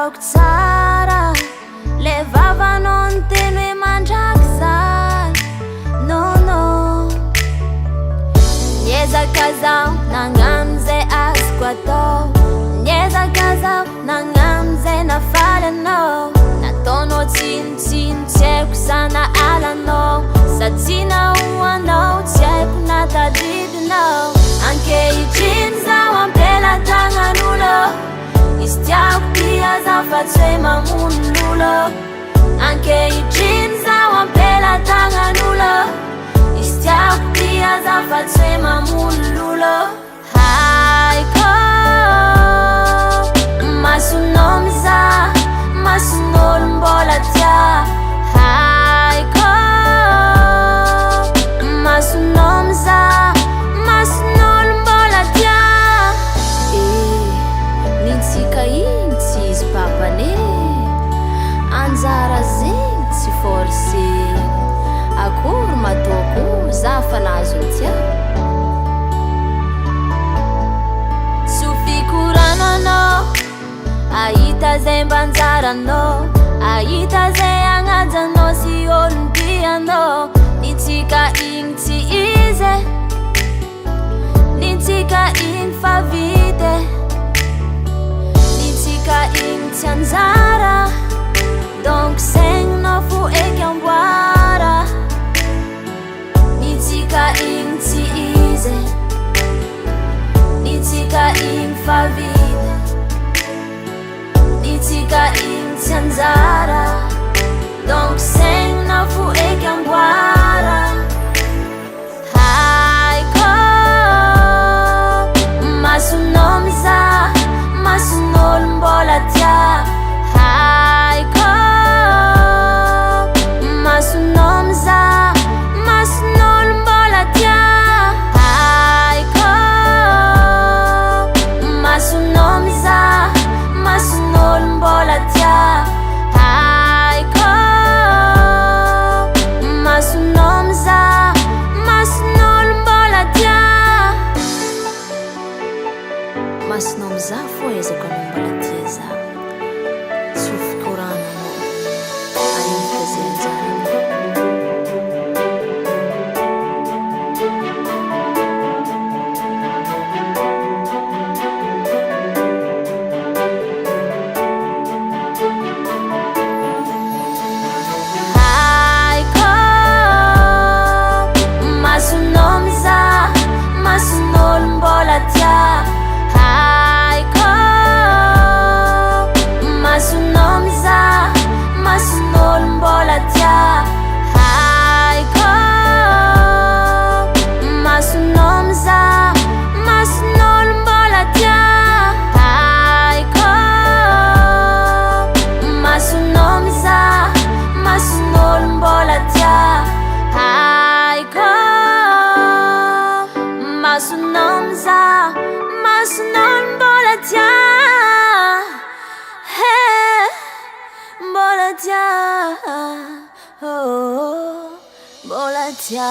ataoko tsara le vavanao ny teny hoe mandraky zay nono niezaka zaho nagnano zay azoko atao niezaka zaho nagnano zay nafaly anao nataonao tsinotsino tsy haiko sana alanao sady nahoanao tsy haiko natadidinao ankehitriny zaho ampelatagnan'olo izy tiako tia zaho fa tsy hoe mamonon'olo ankehitriny zaho ampelatagnan'olo izy tiako tia zaho fa tsy hoe mamonon'olo haiko masonao mizaha mason'olo mbola tia haiko masonao mizaha mason'olo mbola tia nitsika igny tsy izy papane anjara zegny tsy forcé akory matoko za fa nazony tia sofikorananao ahita zay mbanjaranao ahita zay agnajanao sy olompianao nitsika igny tsy izy nitsika igny fa vite nitsika igny tsy anjara donc saigninao fo eky amboara nitsika igny tsy izy nitsika igny fa vite nitsika igny tsy anjara donc saigninao fo eky amboara haiko masonao mizaha mason'olo mbola tia haiko masonao mizaha mason'olo mbola tia haiko masonao mizaha mason'olo mbola tia haiko masonao mizaha mason'olo mbola tia masonao mizaha fo ezako anao mbola tia za sofikorananao ahita zay anjaranao haiko masonao mizaha mason'olo mbola tia haiko masonao mizaha mason'olo mbola tia haiko masonao mizaha mason'olo mbola tia haiko masonao mizaha mason'olo mbola tia haiko masonao mizaha mason'olo mbola tia mbola tia mbola tia